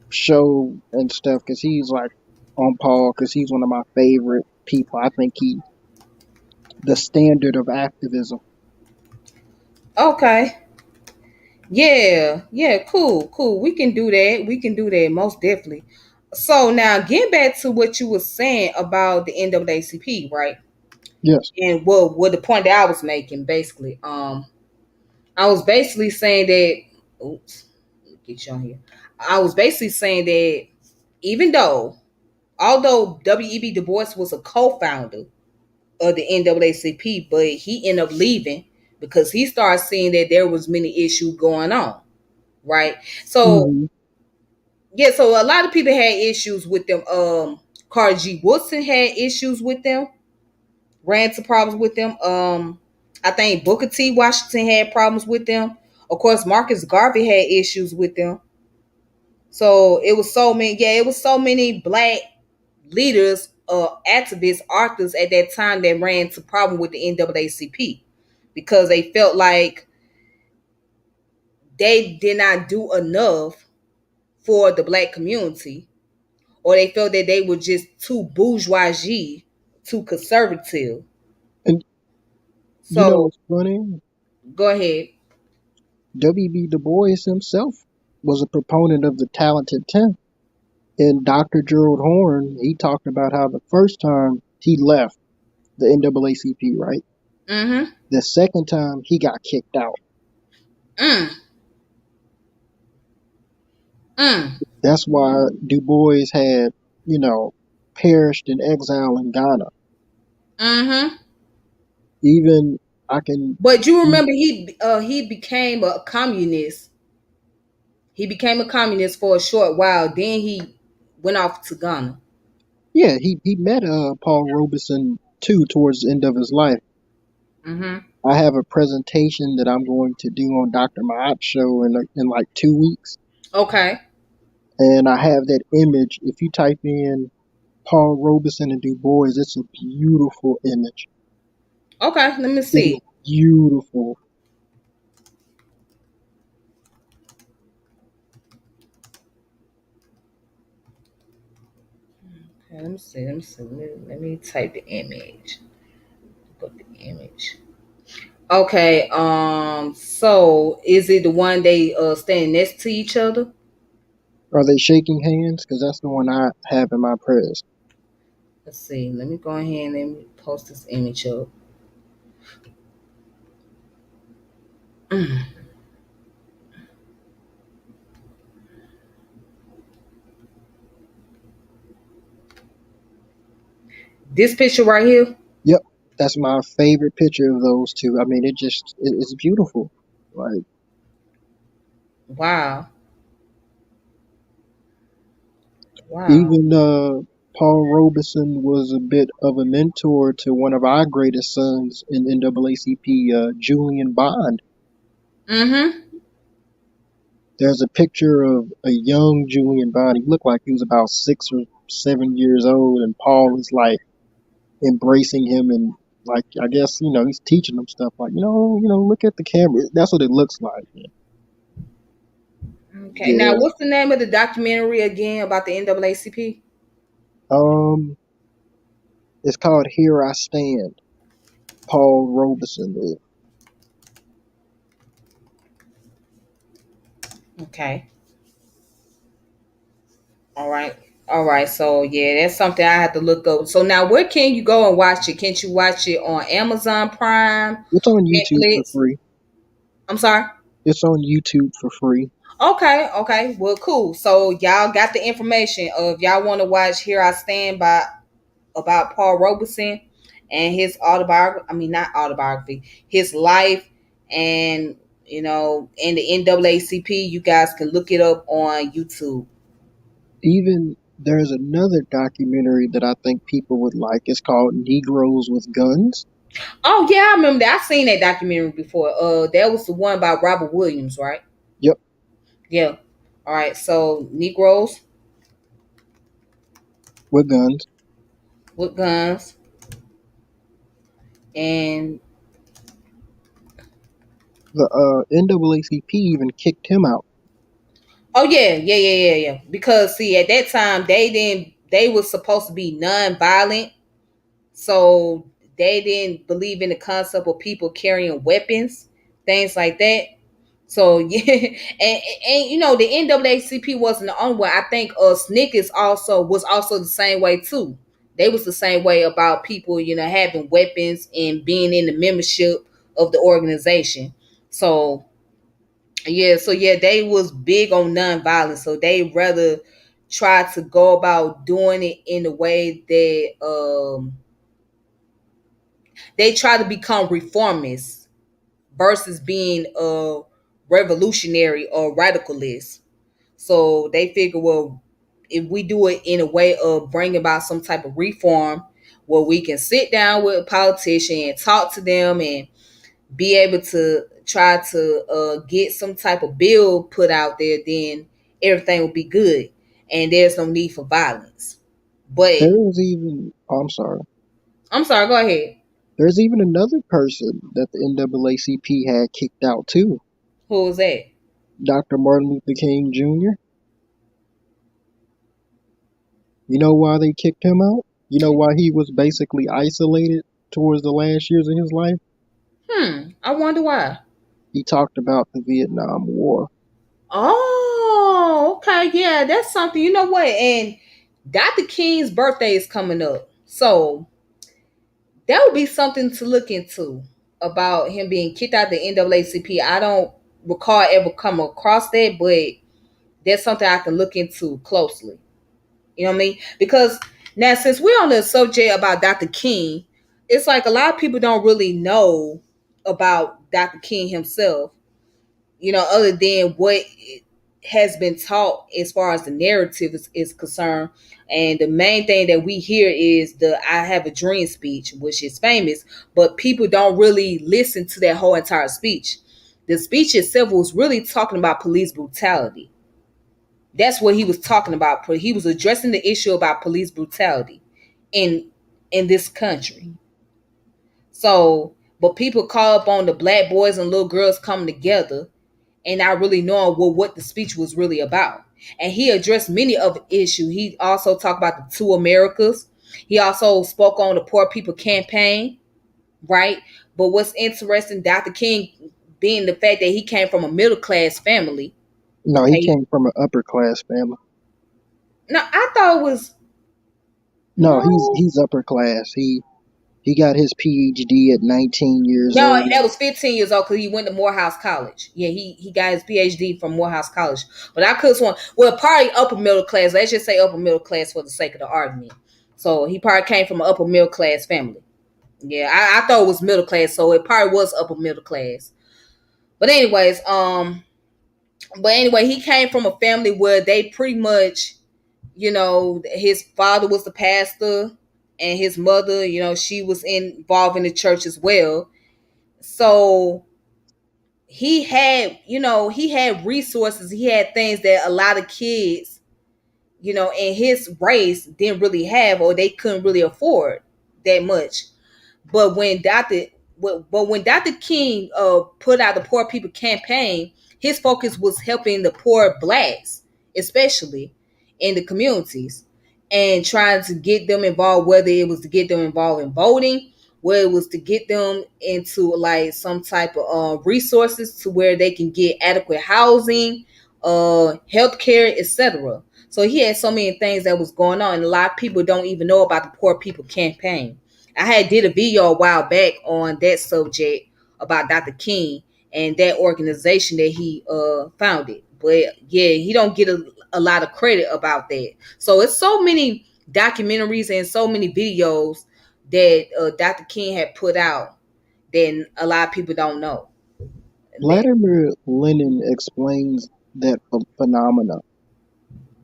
show and stuff, because he's like on Paul, because he's one of my favorite people. I think he the standard of activism. Okay. Yeah, yeah, cool, cool. We can do that. We can do that most definitely. So now getting back to what you were saying about the NAACP, right? Yes. And what the point that I was making basically, I was basically saying that oops, let me get you on here. I was basically saying that even although W.E.B. Du Bois was a co-founder of the NAACP, but he ended up leaving because he started seeing that there was many issues going on, right? So Hmm. yeah, so a lot of people had issues with them. Carter G. Woodson had issues with them, ran into problems with them. I think Booker T. Washington had problems with them. Of course, Marcus Garvey had issues with them. So it was so many. Yeah, it was so many black leaders, activists, authors at that time that ran into problem with the NAACP because they felt like they did not do enough for the black community, or they felt that they were just too bourgeoisie, too conservative. And you know So what's funny? go ahead. W.B. Du Bois himself was a proponent of the talented 10. And Dr. Gerald Horn, he talked about how the first time he left the NAACP, right? Mm-hmm. The second time he got kicked out. Mm. Mm. That's why Du Bois had, perished in exile in Ghana. Mm-hmm. Even I can, But you remember he became a communist. He became a communist for a short while. Then he went off to Ghana. yeah, he met Paul Robeson too towards the end of his life. Mm-hmm. I have a presentation that I'm going to do on Dr. Maat's show in like 2 weeks. Okay. And I have that image. If you type in Paul Robeson and Du Bois, it's a beautiful image. Okay. Let me It is see. beautiful. Okay, let me see. Let me see. Let me type the image. Put the image. Okay. So is it the one they standing next to each other? Are they shaking hands? Because that's the one I have in my press. Let's see. Let me go ahead and let me post this image up. Mm. This picture right here. Yep, that's my favorite picture of those two. I mean, it's beautiful. Like Wow. Wow. even Paul Robeson was a bit of a mentor to one of our greatest sons in NAACP, Julian Bond. Mm-hmm. There's a picture of a young Julian Bond. He looked like he was about 6 or 7 years old, and Paul is like embracing him and like I guess he's teaching him stuff like look at the camera. That's what it looks like. Okay. Now, Yeah. what's the name of the documentary again about the NAACP? Um, it's called Here I Stand. Paul Robeson. Okay. All right. All right. So yeah, that's something I have to look up. So now, where can you go and watch it? Can't you watch it on Amazon Prime, It's on YouTube for Netflix? free. I'm sorry. It's on YouTube for free. Okay. Okay. Well, cool. So y'all got the information of y'all want to watch Here I Stand by about Paul Robeson and his autobiography. I mean, not autobiography, his life, and and the NAACP. You guys can look it up on YouTube. Even there's another documentary that I think people would like. It's called Negroes with Guns. Oh yeah, I remember that. I seen that documentary before. That was the one about Robert Williams, right? Yep, Yeah. All right. So Negroes with guns. with guns, and The NAACP even kicked him out. oh yeah, yeah, yeah, yeah, yeah. Because see, at that time they didn't. They was supposed to be non-violent, so they didn't believe in the concept of people carrying weapons, things like that. So yeah, and the NAACP wasn't the only one. I think Snickers also was also the same way too. They was the same way about people having weapons and being in the membership of the organization. So yeah, they was big on nonviolence. So they rather try to go about doing it in a way that they try to become reformists versus being revolutionary or radicalist. So they figure, well, if we do it in a way of bringing about some type of reform, where we can sit down with a politician and talk to them and be able to try to get some type of bill put out there, then everything will be good, and there's no need for violence. But There's even, oh, I'm sorry. I'm sorry. Go ahead. There's even another person that the NAACP had kicked out too. Who was that? Dr. Martin Luther King Jr. You know why they kicked him out? You know why he was basically isolated towards the last years of his life? I wonder why. He talked about the Vietnam War. Oh, okay. Yeah, that's something. You know what? And Dr. King's birthday is coming up. So that would be something to look into about him being kicked out of the NAACP. I don't recall ever come across that, but that's something I can look into closely. You know what I mean? Because now, since we're on the subject about Dr. King, it's like a lot of people don't really know about Dr. King himself, other than what has been taught as far as the narrative is concerned. And the main thing that we hear is the I Have a Dream speech, which is famous, but people don't really listen to that whole entire speech. The speech itself was really talking about police brutality. That's what he was talking about. He was addressing the issue about police brutality in this country. So, but people call up on the black boys and little girls coming together and not really knowing what the speech was really about. And he addressed many of the issues. He also talked about the two Americas. He also spoke on the Poor People Campaign, right? But what's interesting, Dr. King, being the fact that he came from a middle class family. No, he Okay. came from an upper class family. No, I thought it was No, he's no. he's upper class. He got his PhD at 19 years No, old. that was 15 years old because he went to Morehouse College. Yeah, he got his PhD from Morehouse College. But I could have sworn, well, probably upper middle class. Let's just say upper middle class for the sake of the argument. So he probably came from an upper middle class family. Yeah, I thought it was middle class, so it probably was upper middle class. But anyways, he came from a family where they pretty much, his father was the pastor, and his mother, she was involved in the church as well. So he had, he had resources, he had things that a lot of kids, in his race didn't really have, or they couldn't really afford that much. But when Dr. King put out the Poor People campaign, his focus was helping the poor blacks, especially in the communities, and trying to get them involved, whether it was to get them involved in voting, whether it was to get them into like some type of resources to where they can get adequate housing, healthcare, etc. So he had so many things that was going on, and a lot of people don't even know about the Poor People campaign. I had did a video a while back on that subject about Dr. King and that organization that he founded. But yeah, he don't get a lot of credit about that. So it's so many documentaries and so many videos that Dr. King had put out that a lot of people don't know. That, Vladimir Lenin explains that phenomena.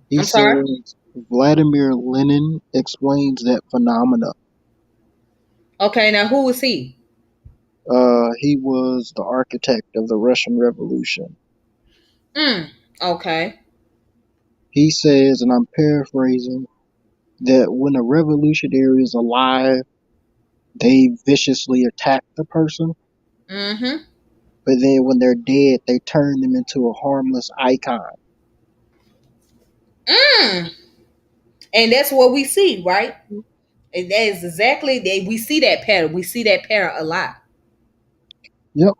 He I'm sorry. says Vladimir Lenin explains that phenomena. Okay, now who was he? He was the architect of the Russian Revolution. Mm, okay. He says, and I'm paraphrasing, that when a revolutionary is alive, they viciously attack the person, Mm-hmm. but then when they're dead, they turn them into a harmless icon. Mm. And that's what we see, right? And that is exactly that we see that pattern. We see that pattern a lot. Yep.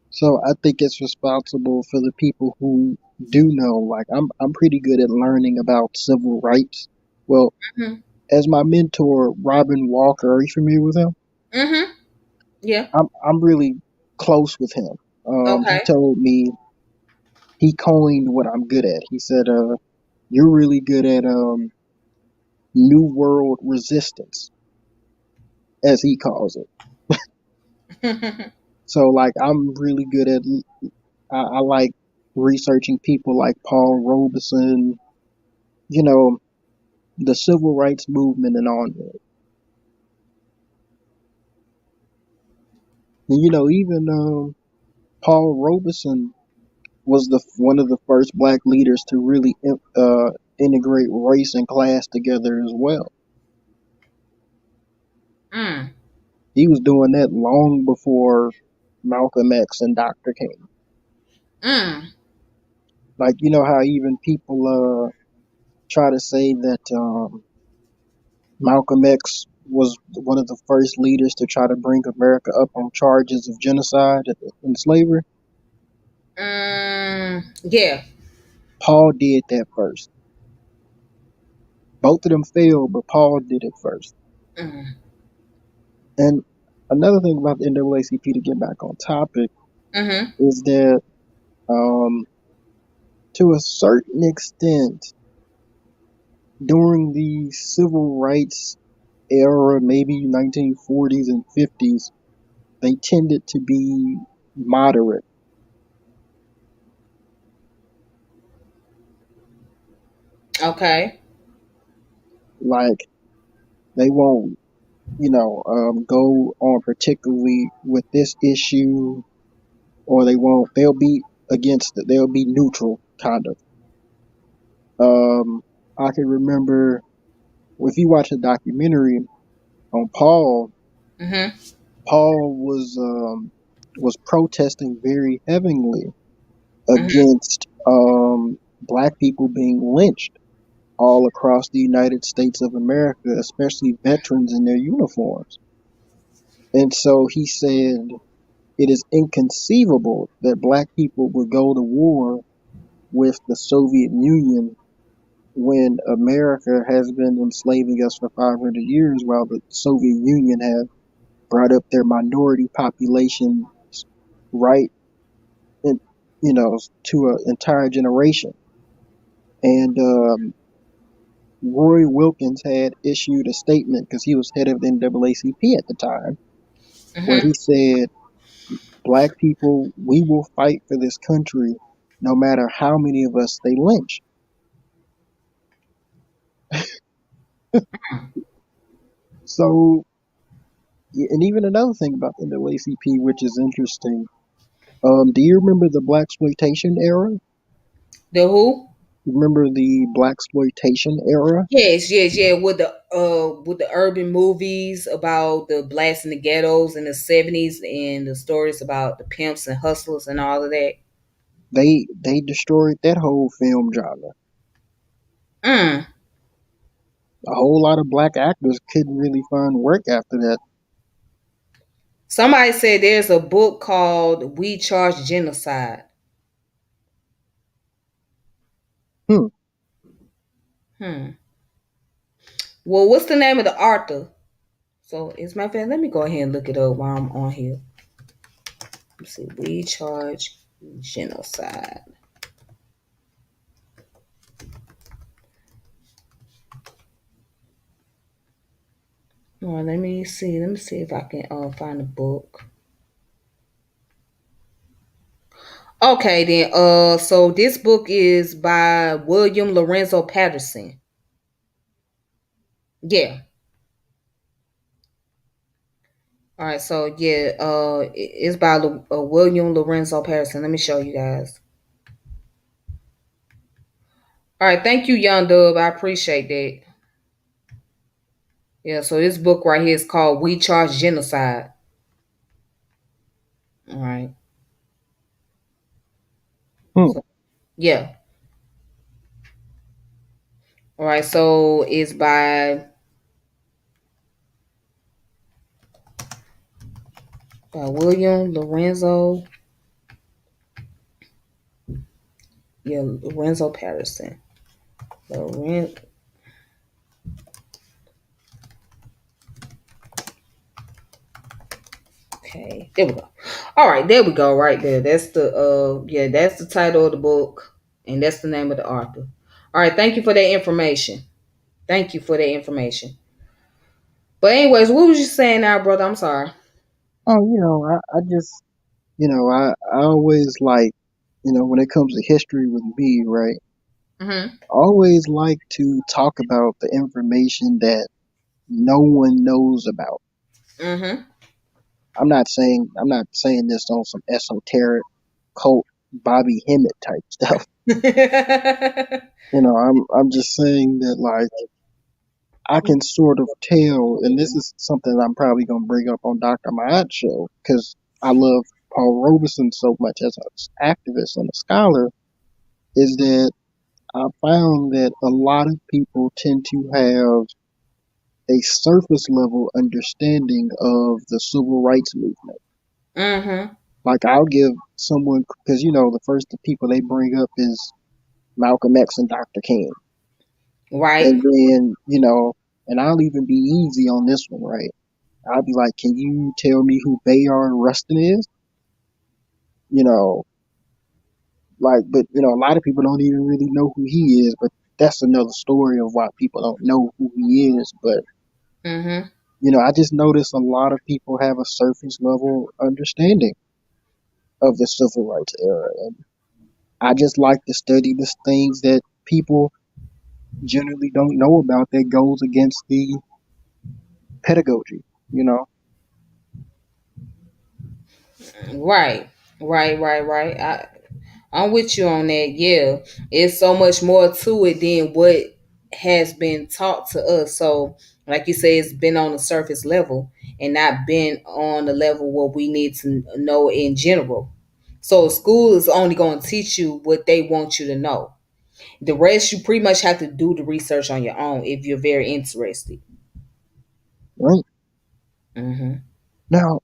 So I think it's responsible for the people who do know. Like I'm pretty good at learning about civil rights. Well, Mm-hmm. as my mentor, Robin Walker, are you familiar with him? Mm-hmm. Yeah. I'm really close with him. He Okay. told me he coined what I'm good at. He said, "You're really good at new world resistance," as he calls it. So like I'm really good at. I like researching people like Paul Robeson. You know, the civil rights movement and on. And even Paul Robeson was the one of the first black leaders to really integrate race and class together as well. mm. He was doing that long before Malcolm X and Dr. King. Mm. Like how even people try to say that Malcolm X was one of the first leaders to try to bring America up on charges of genocide and slavery. Yeah. Paul did that first. Both of them failed, but Paul did it first. Mm. And another thing about the NAACP, to get back on topic, Mm-hmm. is that um, to a certain extent, during the civil rights era, maybe 1940s and 50s, they tended to be moderate. Okay. Like they won't, go on particularly with this issue, or they won't. They'll be against it. They'll be neutral, kind of. I can remember if you watch a documentary on Paul, Mm-hmm. Paul was protesting very heavily Mm-hmm. against black people being lynched all across the United States of America, especially veterans in their uniforms. And so he said it is inconceivable that black people would go to war with the Soviet Union when America has been enslaving us for 500 years while the Soviet Union have brought up their minority population right in, to an entire generation. And Roy Wilkins had issued a statement because he was head of the NAACP at the time, where Mm-hmm. he said, "Black people, we will fight for this country no matter how many of us they lynch." So, yeah, and even another thing about the NAACP, which is interesting, Do you remember the black exploitation era? The who? Remember the black exploitation era? Yes, yes, yeah. With the urban movies about the blacks in the ghettos in the 70s and the stories about the pimps and hustlers and all of that. They destroyed that whole film genre. Mm. A whole lot of black actors couldn't really find work after that. Somebody said there's a book called We Charge Genocide. Hmm. Hmm. Well, what's the name of the author? So it's my friend. Let me go ahead and look it up while I'm on here. Let's see. We charge genocide. All right, let me see. Let me see if I can find the book. Okay, then. So this book is by William Lorenzo Patterson. Yeah. All right. So yeah. It's by William Lorenzo Patterson. Let me show you guys. All right. Thank you, Young Dub. I appreciate that. Yeah. So this book right here is called "We Charge Genocide." All right. Hmm. So yeah. All right. So it's by William Lorenzo. Yeah, Lorenzo Patterson. Loren. Okay, there we go. All right, there we go. Right there. That's the yeah, that's the title of the book, and that's the name of the author. All right, thank you for that information. Thank you for that information. But anyways, what was you saying now, brother? I'm sorry. Oh, I just, I always like, when it comes to history with me, right? Mm-hmm. I always like to talk about the information that no one knows about. Mm-hmm. I'm not saying this on some esoteric cult Bobby Hemmett type stuff. I'm just saying that like I can sort of tell, and this is something I'm probably gonna bring up on Dr. Maat's show because I love Paul Robeson so much as an activist and a scholar, is that I found that a lot of people tend to have a surface level understanding of the civil rights movement. Mm-hmm. Like I'll give someone because the first people they bring up is Malcolm X and Dr. King, Right. and then and I'll even be easy on this one, right? I'll be like, can you tell me who Bayard Rustin is? You know, but a lot of people don't even really know who he is. But that's another story of why people don't know who he is. But Mm-hmm. I just notice a lot of people have a surface level understanding of the civil rights era, and I just like to study the things that people generally don't know about that goes against the pedagogy. You know, Right. Right. I'm with you on that. Yeah, it's so much more to it than what has been taught to us. So, like you say, it's been on the surface level and not been on the level where we need to know in general. So, school is only going to teach you what they want you to know. The rest, you pretty much have to do the research on your own if you're very interested. right Mm-hmm. now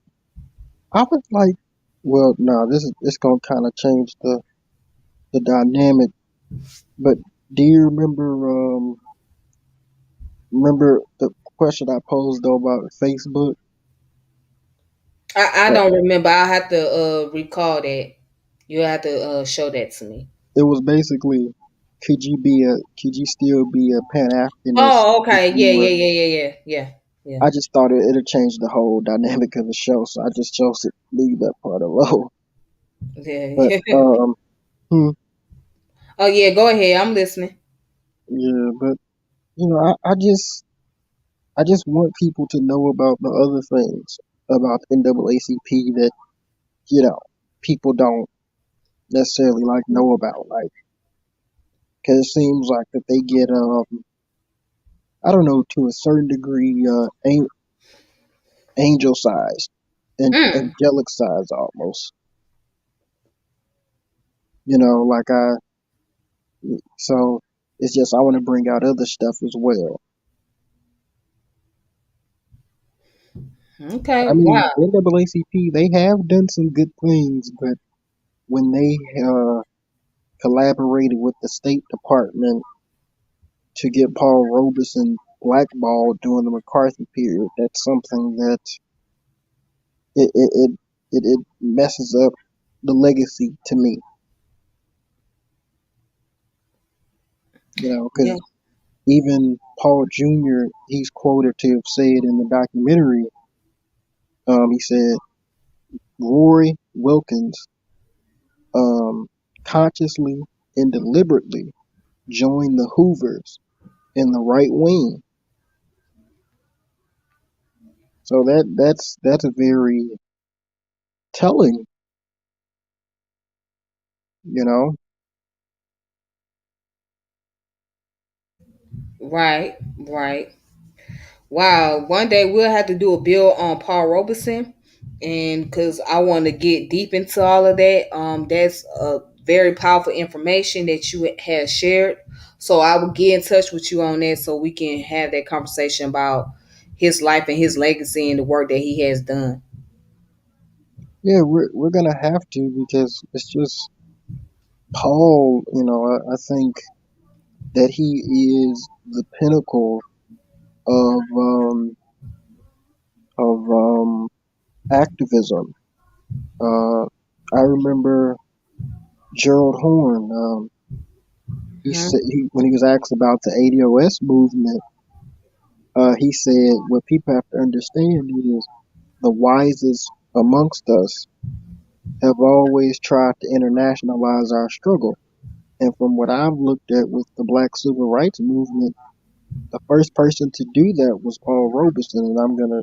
I was like, well, no, this gonna kind of change the dynamic. But do you remember the question I posed though about Facebook? I Uh, don't remember. I'll have to recall that. You have to show that to me. It was basically, could you still be a Pan Africanist Oh, if okay. you Yeah, were? yeah, yeah, yeah, yeah, yeah, yeah. I just thought it'd change the whole dynamic of the show, so I just chose to leave that part alone. But Yeah. hmm, Oh yeah, go ahead. I'm listening. yeah, but I just want people to know about the other things about the NAACP that you know people don't necessarily like know about, like, because it seems like that they get I don't know, to a certain degree angel size and Mm. angelic size almost. You know, like I so it's just I want to bring out other stuff as well. Okay. I mean, Wow. NAACP, they have done some good things, but when they collaborated with the State Department to get Paul Robeson blackballed during the McCarthy period, that's something that it it it, it messes up the legacy to me. You know, Yeah. because even Paul Jr., he's quoted to have said in the documentary, he said Roy Wilkins um, consciously and deliberately joined the Hoovers in the right wing. So that's a very telling, you know. Right. Right. Wow. One day we'll have to do a bill on Paul Robeson, and because I want to get deep into all of that. That's a very powerful information that you have shared. So I will get in touch with you on that so we can have that conversation about his life and his legacy and the work that he has done. Yeah, we're gonna have to because it's just Paul. You know, I think that he is the pinnacle of activism. Uh, I remember Gerald Horn. He said Hmm. when he was asked about the ADOS movement, he said what people have to understand is the wisest amongst us have always tried to internationalize our struggle. And from what I've looked at with the Black Civil Rights Movement, the first person to do that was Paul Robeson. And I'm gonna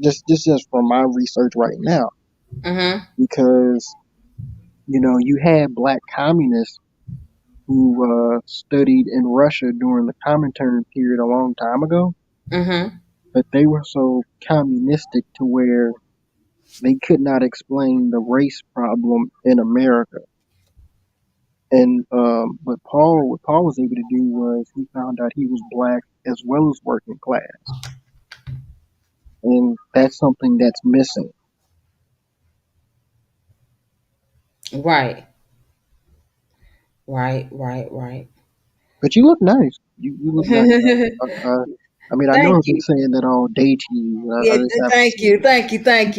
just from my research right now, Hmm. because you know you had black communists who studied in Russia during the Comintern period a long time ago, Hmm. but they were so communistic to where they could not explain the race problem in America. And what Paul was able to do was he found out he was black as well as working class, and that's something that's missing. Right. Right. Right. Right. But you look nice. You look nice. I mean, I know Thank I've been you. saying that all day to you. Yeah, I just have to thank say you, it. thank you, thank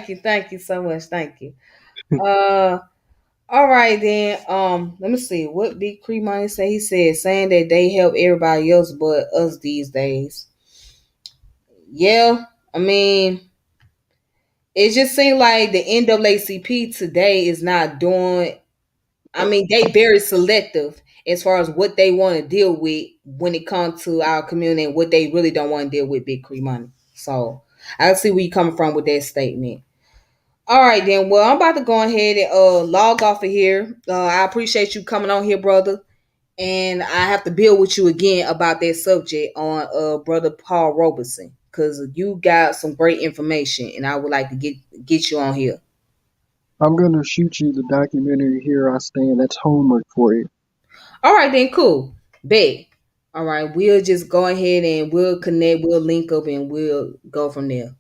you, thank you so much, thank you. Uh, all right then. Let me see what Big Cree Money say. He said saying that they help everybody else but us these days. Yeah, I mean, it just seems like the NAACP today is not doing. I mean, they very selective as far as what they want to deal with when it comes to our community and what they really don't want to deal with. Big Cree Money. So I see where you coming from with that statement. All right, then. Well, I'm about to go ahead and log off of here. I appreciate you coming on here, brother. And I have to build with you again about that subject on brother Paul Robeson because you got some great information, and I would like to get you on here. I'm gonna shoot you the documentary Here I Stand. That's homework for you. All right, then. Cool. Bet. All right, we'll just go ahead and we'll connect. We'll link up, and we'll go from there.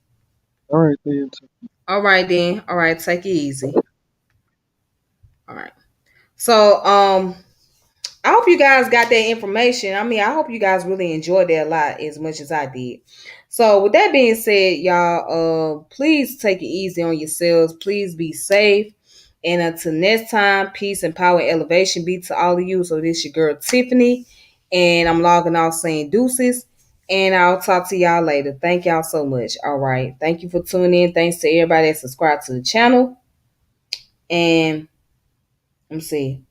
All right, then. All right, then. All right, take it easy. All right. So, I hope you guys got that information. I mean, I hope you guys really enjoyed that a lot as much as I did. So, with that being said, y'all, please take it easy on yourselves. Please be safe. And until next time, peace and power and elevation be to all of you. So, this your girl Tiffany, and I'm logging off saying deuces. And I'll talk to y'all later. Thank y'all so much. All right. Thank you for tuning in. Thanks to everybody that subscribed to the channel. And let me see.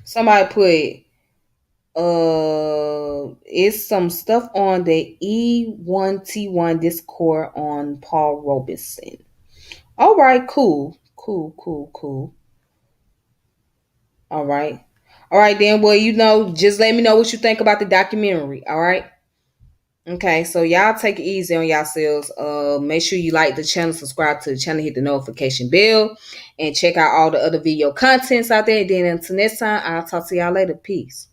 Somebody put It's some stuff on the E1T1 Discord on Paul Robeson. All right, cool. Cool, cool, cool. All right. All right, then. Well, just let me know what you think about the documentary. All right. Okay, so y'all take it easy on yourselves. Make sure you like the channel, subscribe to the channel, hit the notification bell, and check out all the other video contents out there. Then until next time, I'll talk to y'all later. Peace.